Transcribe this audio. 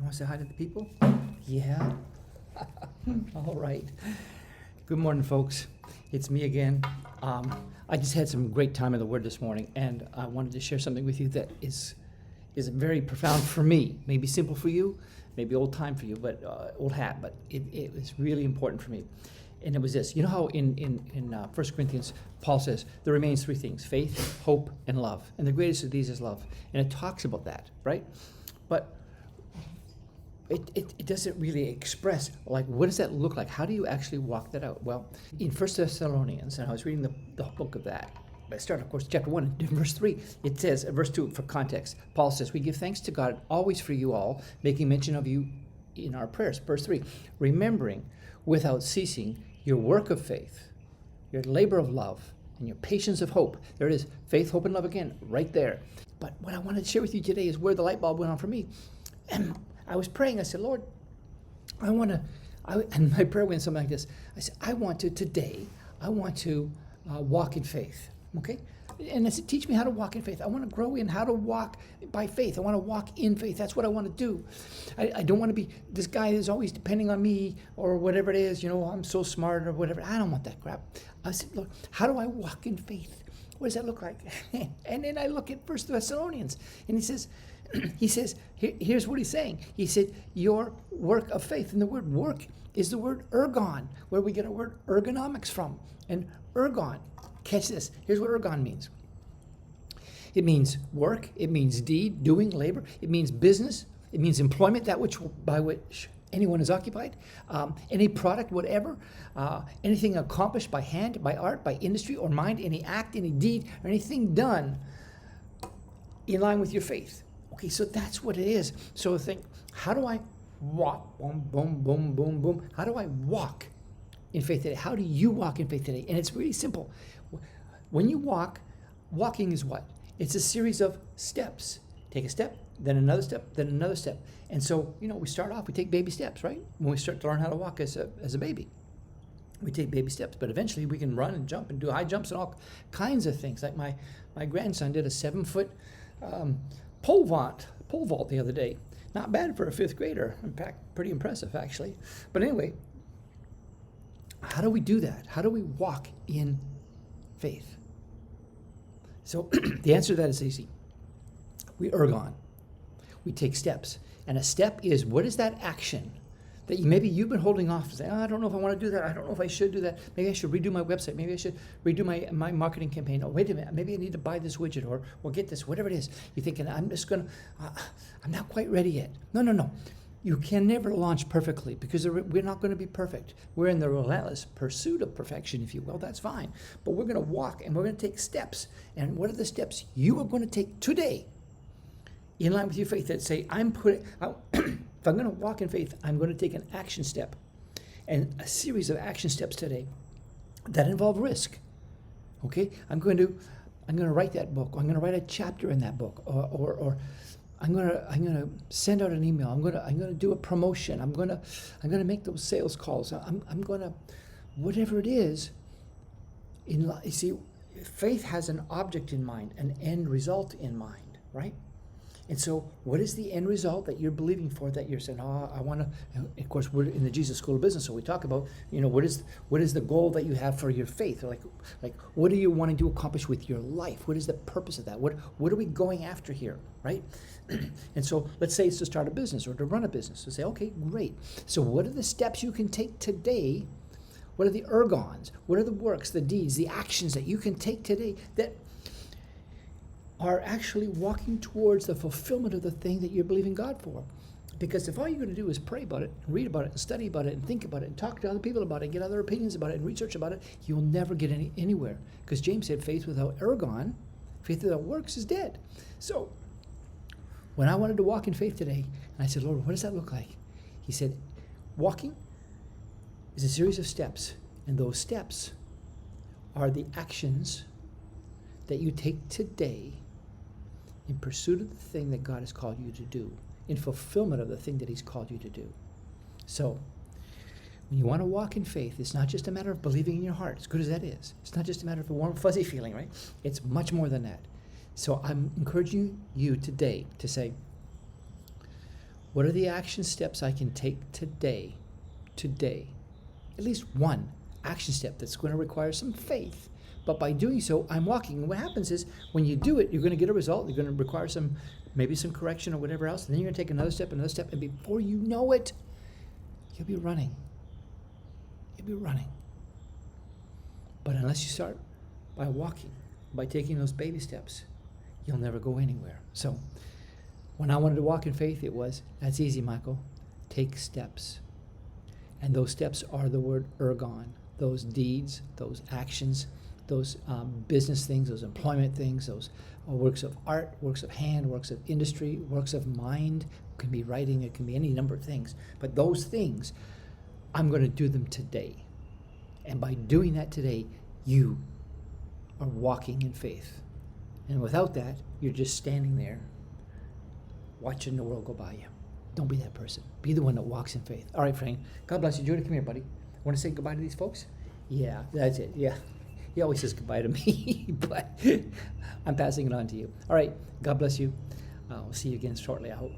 Want to say hi to the people? Yeah. All right. Good morning, folks. It's me again. I just had some great time in the Word this morning, and I wanted to share something with you that is very profound for me. Maybe simple for you, maybe old time for you, but old hat. But it was really important for me. And it was this. You know how in 1 Corinthians, Paul says, there remains three things: faith, hope, and love. And the greatest of these is love. And it talks about that, right? But it doesn't really express, like, what does that look like? How do you actually walk that out? Well, in 1 Thessalonians, and I was reading the book of that, I started, of course, chapter 1, in verse 3, it says, verse 2, for context, Paul says, we give thanks to God always for you all, making mention of you in our prayers. Verse 3, remembering without ceasing your work of faith, your labor of love, and your patience of hope. There it is, faith, hope, and love again, right there. But what I wanted to share with you today is where the light bulb went on for me. And I was praying, I said, Lord, and my prayer went something like this. I said, I want to walk in faith, okay? And I said, teach me how to walk in faith. I want to grow in how to walk by faith. I want to walk in faith. That's what I want to do. I don't want to be this guy who's always depending on me or whatever it is, I'm so smart or whatever. I don't want that crap. I said, Lord, how do I walk in faith? What does that look like? And then I look at 1 Thessalonians, and he says, here's what he's saying. He said, your work of faith. And the word work is the word ergon, where we get our word ergonomics from. And ergon, catch this. Here's what ergon means. It means work. It means deed, doing, labor. It means business. It means employment, that by which anyone is occupied. Any product, whatever. Anything accomplished by hand, by art, by industry, or mind. Any act, any deed, or anything done in line with your faith. Okay, so that's what it is. So think, how do I walk? Boom, boom, boom, boom, boom. How do I walk in faith today? How do you walk in faith today? And it's really simple. When you walk, walking is what? It's a series of steps. Take a step, then another step, then another step. And so, we start off, we take baby steps, right? When we start to learn how to walk as a baby. We take baby steps, but eventually we can run and jump and do high jumps and all kinds of things. Like my grandson did a 7-foot pole vault the other day. Not bad for a 5th grader. In fact, pretty impressive, actually. But anyway, how do we do that? How do we walk in faith? So the answer to that is easy. We ergon. We take steps. And a step is, what is that action that maybe you've been holding off, saying, I don't know if I want to do that. I don't know if I should do that. Maybe I should redo my website. Maybe I should redo my marketing campaign. Oh, wait a minute. Maybe I need to buy this widget or get this, whatever it is. You're thinking, I'm not quite ready yet. No. You can never launch perfectly because we're not going to be perfect. We're in the relentless pursuit of perfection, if you will. That's fine. But we're going to walk and we're going to take steps. And what are the steps you are going to take today in line with your faith that say, if I'm going to walk in faith, I'm going to take an action step and a series of action steps today that involve risk. Okay? I'm going to write that book. I'm going to write a chapter in that book, or I'm going to send out an email. I'm going to do a promotion. I'm going to make those sales calls. I'm going to whatever it is. You see, faith has an object in mind, an end result in mind, right? And so what is the end result that you're believing for, that you're saying, I want to, of course, we're in the Jesus School of Business, so we talk about, what is the goal that you have for your faith? Like what are you wanting to accomplish with your life? What is the purpose of that? What are we going after here, right? And so let's say it's to start a business or to run a business. So say, okay, great. So what are the steps you can take today? What are the ergons? What are the works, the deeds, the actions that you can take today that are actually walking towards the fulfillment of the thing that you're believing God for? Because if all you're going to do is pray about it, and read about it, and study about it, and think about it, and talk to other people about it, and get other opinions about it, and research about it, you'll never get anywhere. Because James said faith without ergon, faith without works is dead. So when I wanted to walk in faith today, and I said, Lord, what does that look like? He said, walking is a series of steps, and those steps are the actions that you take today in pursuit of the thing that God has called you to do, in fulfillment of the thing that he's called you to do. So, when you want to walk in faith, it's not just a matter of believing in your heart, as good as that is. It's not just a matter of a warm, fuzzy feeling, right? It's much more than that. So I'm encouraging you today to say, What are the action steps I can take today? At least one action step that's going to require some faith. But by doing so, I'm walking. And what happens is when you do it, you're going to get a result. You're going to require maybe some correction or whatever else. And then you're going to take another step. And before you know it, you'll be running. But unless you start by walking, by taking those baby steps, you'll never go anywhere. So when I wanted to walk in faith, that's easy, Michael. Take steps. And those steps are the word ergon. Those deeds, those actions, those business things, those employment things, those works of art, works of hand, works of industry, works of mind. It can be writing, it can be any number of things. But those things, I'm going to do them today. And by doing that today, you are walking in faith. And without that, you're just standing there watching the world go by you. Don't be that person. Be the one that walks in faith. All right, Frank. God bless you. Judah, come here, buddy. Want to say goodbye to these folks? Yeah, that's it. Yeah. He always says goodbye to me, but I'm passing it on to you. All right. God bless you. I'll see you again shortly, I hope.